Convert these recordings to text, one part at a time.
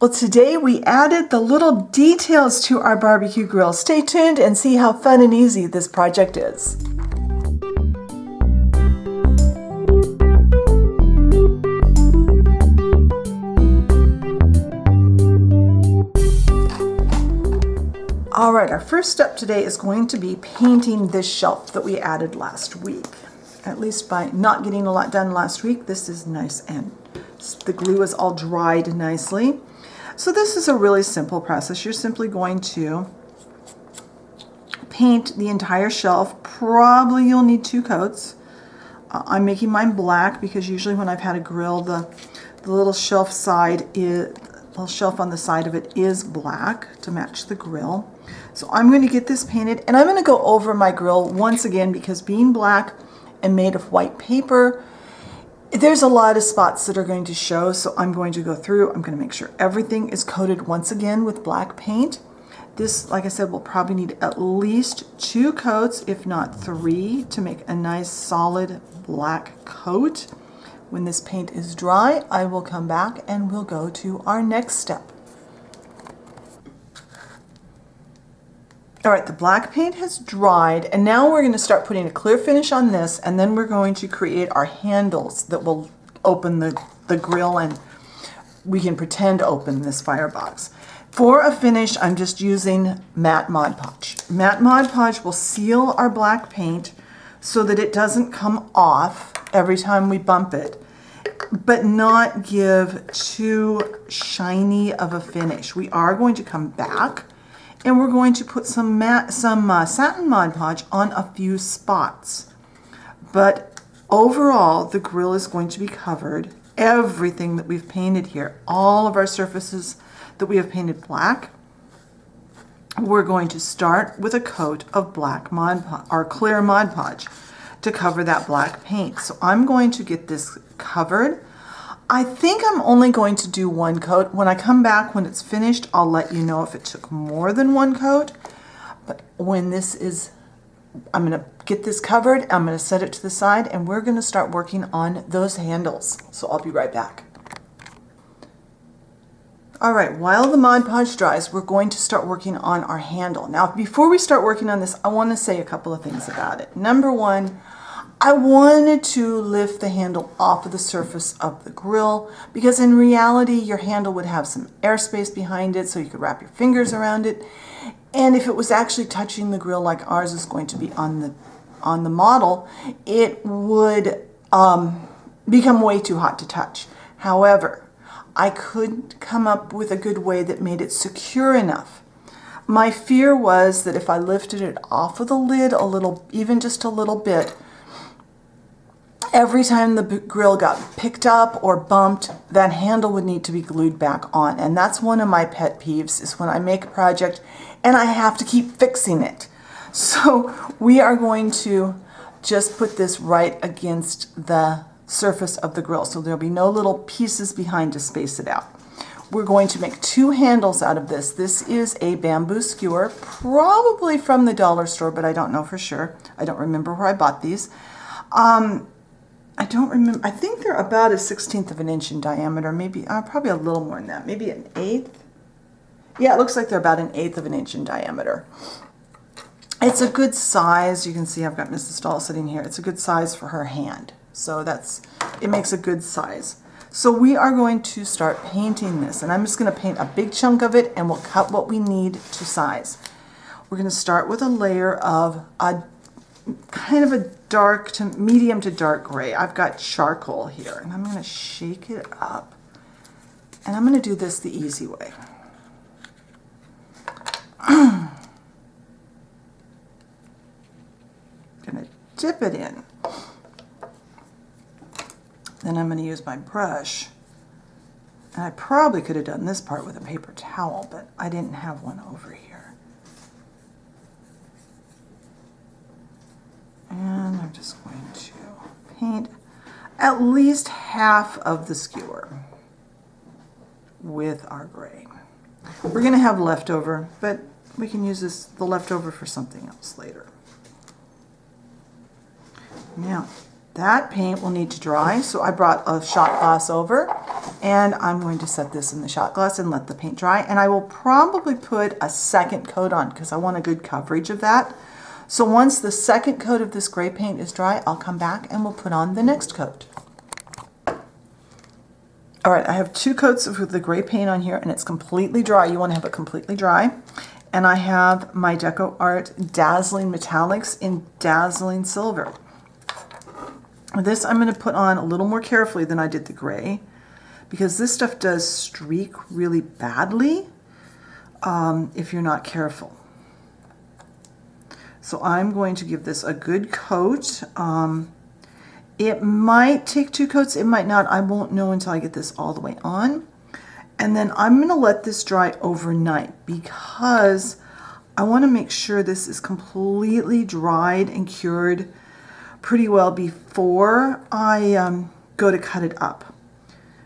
Well, today we added the little details to our barbecue grill. Stay tuned and see how fun and easy this project is. All right, our first step today is going to be painting this shelf that we added last week. At least by not getting a lot done last week, this is nice and the glue is all dried nicely. So this is a really simple process. You're simply going to paint the entire shelf. Probably you'll need 2 coats. I'm making mine black because usually when I've had a grill, the little shelf side is, little shelf on the side of it is black to match the grill. So I'm going to get this painted, and I'm going to go over my grill once again because being black and made of white paper, there's a lot of spots that are going to show, so I'm going to go through. I'm going to make sure everything is coated once again with black paint. This, like I said, will probably need at least 2 coats, if not 3, to make a nice solid black coat. When this paint is dry, I will come back and we'll go to our next step. All right, the black paint has dried, and now we're going to start putting a clear finish on this, and then we're going to create our handles that will open the grill, and we can pretend to open this firebox. For a finish, I'm just using matte Mod Podge. Matte Mod Podge will seal our black paint so that it doesn't come off every time we bump it, but not give too shiny of a finish. We are going to come back and we're going to put some satin Mod Podge on a few spots. But overall, the grill is going to be covered. Everything that we've painted here, all of our surfaces that we have painted black, we're going to start with a coat of black Mod Podge, or clear Mod Podge, to cover that black paint. So I'm going to get this covered. I think I'm only going to do 1 coat. When I come back, when it's finished, I'll let you know if it took more than 1 coat. But when this is, I'm going to get this covered, I'm going to set it to the side, and we're going to start working on those handles. So I'll be right back. All right, while the Mod Podge dries, we're going to start working on our handle. Now, before we start working on this, I want to say a couple of things about it. Number 1, I wanted to lift the handle off of the surface of the grill because in reality your handle would have some airspace behind it so you could wrap your fingers around it. And if it was actually touching the grill like ours is going to be on the model, it would become way too hot to touch. However, I could come up with a good way that made it secure enough. My fear was that if I lifted it off of the lid a little, even just a little bit, every time the grill got picked up or bumped, that handle would need to be glued back on. And that's one of my pet peeves, is when I make a project and I have to keep fixing it. So we are going to just put this right against the surface of the grill. So there'll be no little pieces behind to space it out. We're going to make 2 handles out of this. This is a bamboo skewer, probably from the dollar store, but I don't know for sure. I don't remember where I bought these. I don't remember. I think they're about a 1/16 of an inch in diameter, maybe probably a little more than that, maybe an 1/8. Yeah, it looks like they're about an 1/8 of an inch in diameter. It's a good size. You can see I've got Mrs. Doll sitting here. It's a good size for her hand. So it makes a good size. So we are going to start painting this, and I'm just going to paint a big chunk of it and we'll cut what we need to size. We're going to start with a layer of a kind of a dark to medium to dark gray. I've got charcoal here, and I'm going to shake it up, and I'm going to do this the easy way. I'm going to dip it in. Then I'm going to use my brush, and I probably could have done this part with a paper towel, but I didn't have one over here. And I'm just going to paint at least half of the skewer with our gray. We're going to have leftover, but we can use the leftover for something else later. Now, that paint will need to dry, so I brought a shot glass over. And I'm going to set this in the shot glass and let the paint dry. And I will probably put a second coat on because I want a good coverage of that. So once the second coat of this gray paint is dry, I'll come back and we'll put on the next coat. All right, I have 2 coats of the gray paint on here and it's completely dry. You want to have it completely dry. And I have my Deco Art Dazzling Metallics in Dazzling Silver. This I'm going to put on a little more carefully than I did the gray, because this stuff does streak really badly if you're not careful. So I'm going to give this a good coat. It might take 2 coats, it might not. I won't know until I get this all the way on. And then I'm going to let this dry overnight because I want to make sure this is completely dried and cured pretty well before I go to cut it up.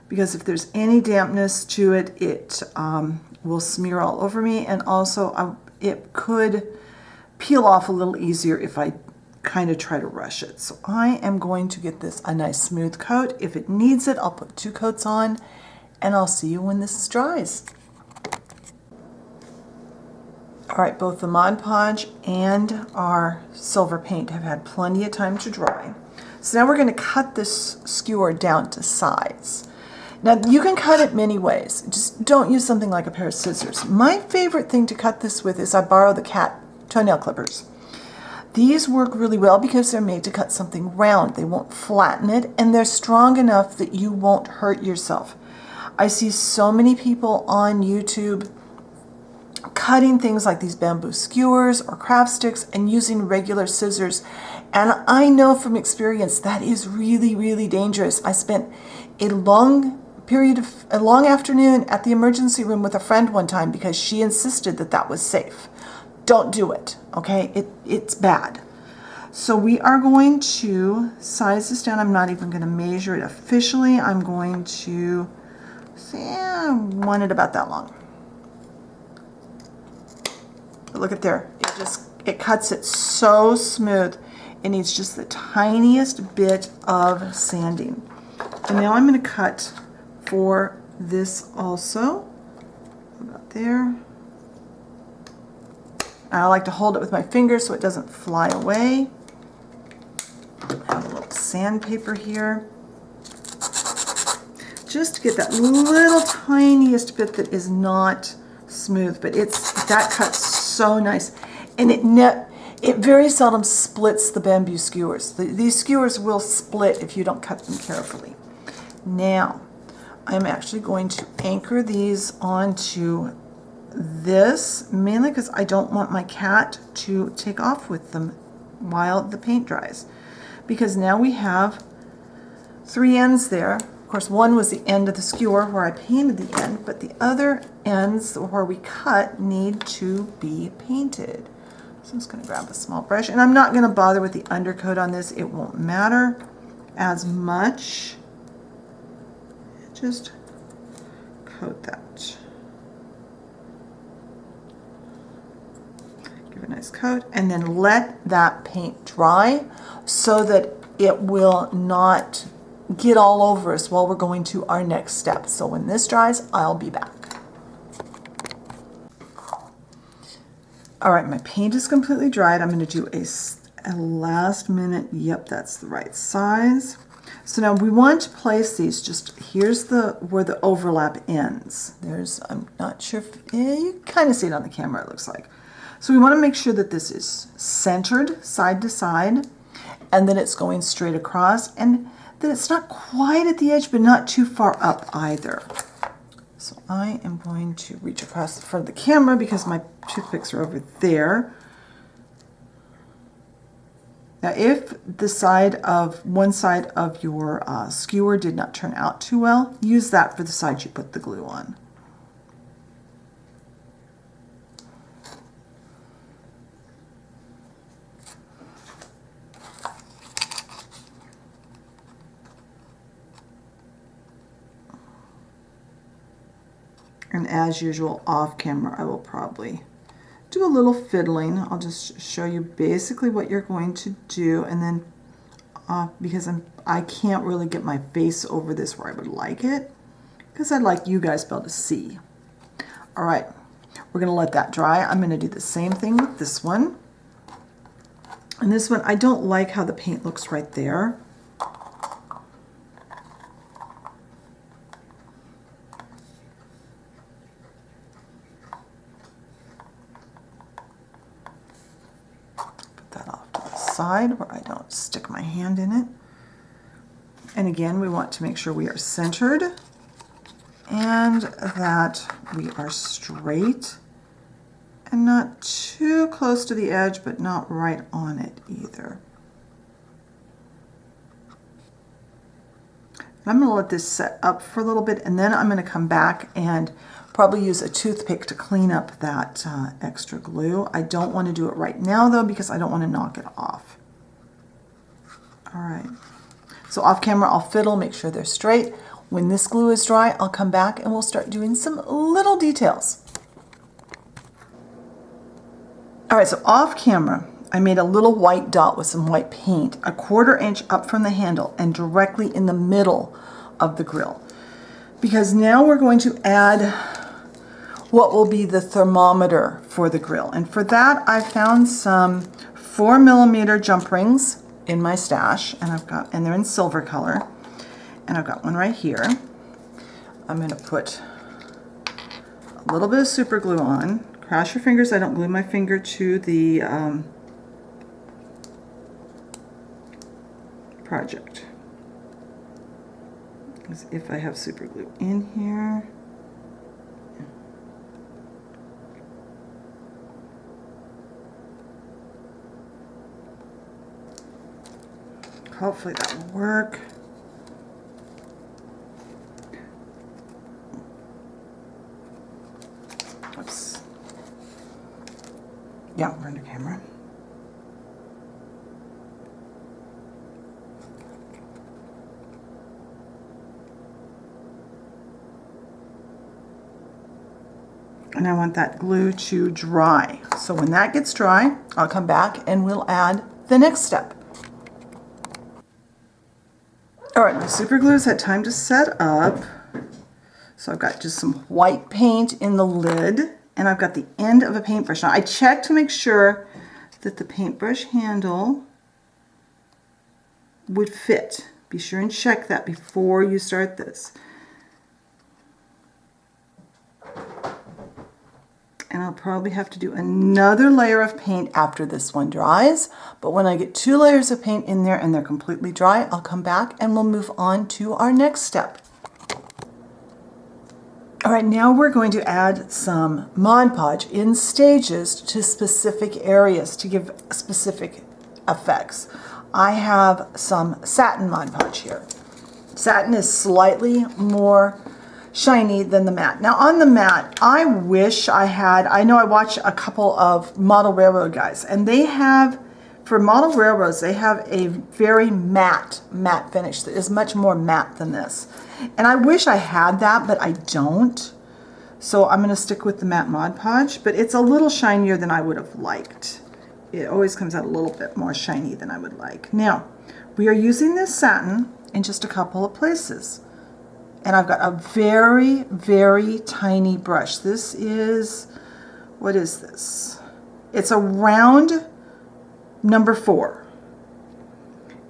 Because if there's any dampness to it, it will smear all over me, and also it could peel off a little easier if I kind of try to rush it. So I am going to get this a nice smooth coat. If it needs it, I'll put 2 coats on, and I'll see you when this dries. All right, both the Mod Podge and our silver paint have had plenty of time to dry. So now we're going to cut this skewer down to size. Now you can cut it many ways. Just don't use something like a pair of scissors. My favorite thing to cut this with is I borrow the cat toenail clippers. These work really well because they're made to cut something round. They won't flatten it, and they're strong enough that you won't hurt yourself. I see so many people on YouTube cutting things like these bamboo skewers or craft sticks and using regular scissors. And I know from experience that is really, really dangerous. I spent a long afternoon at the emergency room with a friend one time because she insisted that that was safe. Don't do it, okay? It's bad. So we are going to size this down. I'm not even going to measure it officially. I'm going to say I want it about that long. But look at there. It cuts it so smooth. It needs just the tiniest bit of sanding. And now I'm going to cut for this also. About there. I like to hold it with my fingers so it doesn't fly away. I have a little sandpaper here. Just to get that little tiniest bit that is not smooth, but that cuts so nice. And it very seldom splits the bamboo skewers. These skewers will split if you don't cut them carefully. Now, I'm actually going to anchor these onto this, mainly because I don't want my cat to take off with them while the paint dries. Because now we have 3 ends there. Of course, one was the end of the skewer where I painted the end, but the other ends where we cut need to be painted. So I'm just going to grab a small brush, and I'm not going to bother with the undercoat on this. It won't matter as much. Just coat that. Give it a nice coat, and then let that paint dry so that it will not get all over us while we're going to our next step. So when this dries, I'll be back. All right, my paint is completely dried. I'm going to do a last minute, yep, that's the right size. So now we want to place these, just here's where the overlap ends. I'm not sure if, you kind of see it on the camera, it looks like. So we want to make sure that this is centered side to side, and that it's going straight across, and that it's not quite at the edge, but not too far up either. So I am going to reach across the front of the camera because my toothpicks are over there. Now if one side of your skewer did not turn out too well, use that for the side you put the glue on. And as usual, off camera, I will probably do a little fiddling. I'll just show you basically what you're going to do, and then because I can't really get my face over this where I would like it, because I'd like you guys to be able to see. All right, we're going to let that dry. I'm going to do the same thing with this one. And this one, I don't like how the paint looks right there. Put that off to the side where I don't stick my hand in it. And again, we want to make sure we are centered and that we are straight and not too close to the edge, but not right on it either. I'm going to let this set up for a little bit, and then I'm going to come back and probably use a toothpick to clean up that extra glue. I don't want to do it right now though, because I don't want to knock it off. All right. So off camera, I'll fiddle, make sure they're straight. When this glue is dry, I'll come back and we'll start doing some little details. All right, so off camera, I made a little white dot with some white paint, 1/4 inch up from the handle and directly in the middle of the grill. Because now we're going to add what will be the thermometer for the grill. And for that, I found some 4mm jump rings in my stash, and they're in silver color, and I've got one right here. I'm going to put a little bit of super glue on. Cross your fingers. I don't glue my finger to the project, as if I have super glue in here. Hopefully that will work. Oops. Yeah, we're under camera. And I want that glue to dry. So when that gets dry, I'll come back and we'll add the next step. All right, my super glue's had time to set up. So I've got just some white paint in the lid, and I've got the end of a paintbrush. Now I checked to make sure that the paintbrush handle would fit. Be sure and check that before you start this. And I'll probably have to do another layer of paint after this one dries. But when I get 2 layers of paint in there and they're completely dry, I'll come back and we'll move on to our next step. All right, now we're going to add some Mod Podge in stages to specific areas to give specific effects. I have some satin Mod Podge here. Satin is slightly more shiny than the matte. Now on the matte, I wish I had, I know I watch a couple of model railroad guys, and they have, for model railroads, they have a very matte finish that is much more matte than this. And I wish I had that, but I don't. So I'm going to stick with the matte Mod Podge, but it's a little shinier than I would have liked. It always comes out a little bit more shiny than I would like. Now, we are using this satin in just a couple of places. And I've got a very, very tiny brush. This is, what is this? It's a round number 4.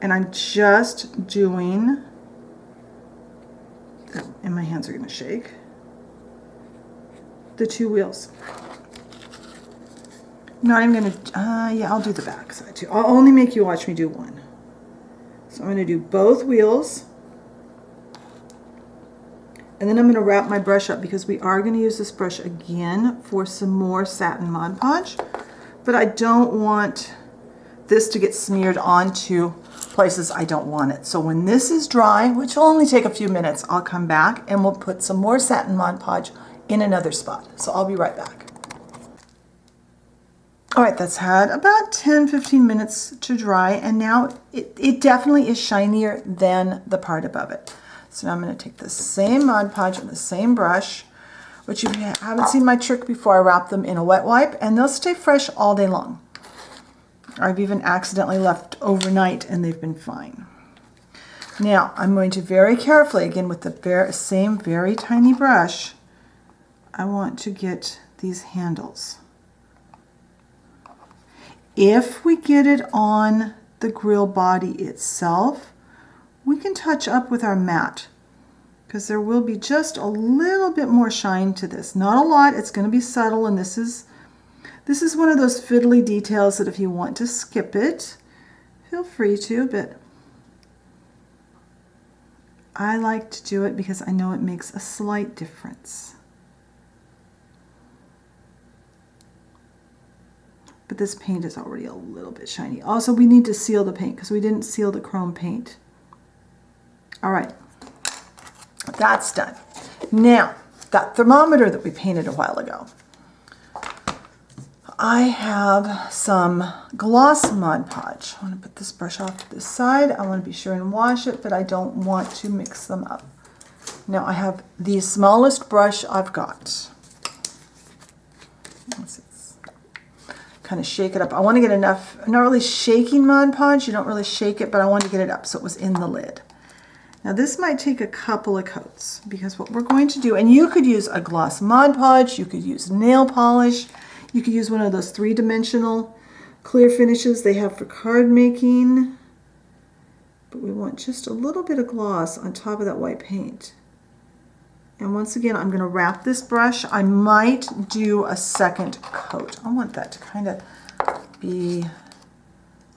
And I'm just doing, and my hands are going to shake, the 2 wheels. I'm not even going to, yeah, I'll do the back side too. I'll only make you watch me do one. So I'm going to do both wheels. And then I'm going to wrap my brush up because we are going to use this brush again for some more satin Mod Podge. But I don't want this to get smeared onto places I don't want it. So when this is dry, which will only take a few minutes, I'll come back and we'll put some more satin Mod Podge in another spot. So I'll be right back. All right, that's had about 10-15 minutes to dry, and now it definitely is shinier than the part above it. So now I'm going to take the same Mod Podge and the same brush, which if you haven't seen my trick before, I wrap them in a wet wipe and they'll stay fresh all day long. I've even accidentally left overnight and they've been fine. Now, I'm going to very carefully, again with the same very tiny brush, I want to get these handles. If we get it on the grill body itself, we can touch up with our mat because there will be just a little bit more shine to this. Not a lot, it's going to be subtle, and this is one of those fiddly details that if you want to skip it, feel free to, but I like to do it because I know it makes a slight difference. But this paint is already a little bit shiny. Also, we need to seal the paint because we didn't seal the chrome paint. All right, that's done. Now, that thermometer that we painted a while ago. I have some gloss Mod Podge. I want to put this brush off to this side. I want to be sure and wash it, but I don't want to mix them up. Now, I have the smallest brush I've got. Let's kind of shake it up. I want to get enough, not really shaking Mod Podge, you don't really shake it, but I want to get it up so it was in the lid. Now this might take a couple of coats because what we're going to do, and you could use a gloss Mod Podge, you could use nail polish, you could use one of those three-dimensional clear finishes they have for card making, but we want just a little bit of gloss on top of that white paint. And once again, I'm going to wrap this brush. I might do a second coat. I want that to kind of be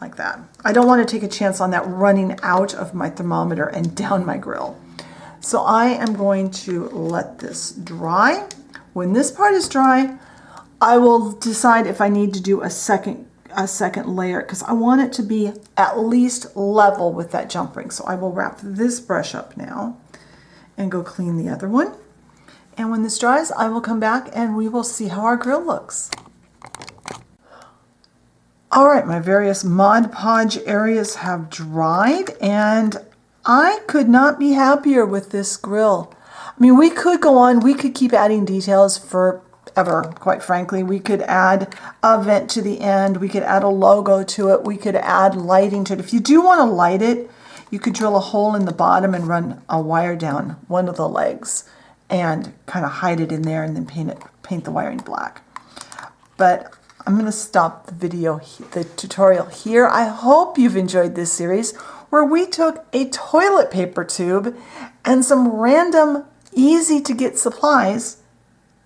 like that. I don't want to take a chance on that running out of my thermometer and down my grill. So I am going to let this dry. When this part is dry, I will decide if I need to do a second layer because I want it to be at least level with that jump ring. So I will wrap this brush up now and go clean the other one. And when this dries, I will come back and we will see how our grill looks. All right, my various Mod Podge areas have dried and I could not be happier with this grill. I mean, we could go on, we could keep adding details forever, quite frankly. We could add a vent to the end, we could add a logo to it, we could add lighting to it. If you do want to light it, you could drill a hole in the bottom and run a wire down one of the legs and kind of hide it in there and then paint the wiring black. But I'm going to stop the tutorial here. I hope you've enjoyed this series where we took a toilet paper tube and some random easy to get supplies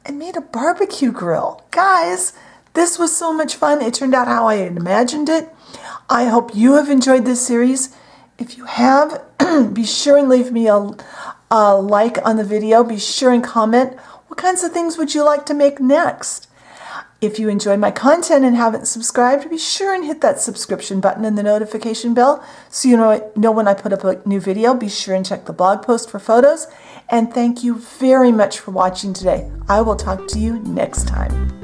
and made a barbecue grill. Guys, this was so much fun. It turned out how I had imagined it. I hope you have enjoyed this series. If you have, be sure and leave me a like on the video. Be sure and comment. What kinds of things would you like to make next? If you enjoy my content and haven't subscribed, be sure and hit that subscription button and the notification bell so you know when I put up a new video. Be sure and check the blog post for photos. And thank you very much for watching today. I will talk to you next time.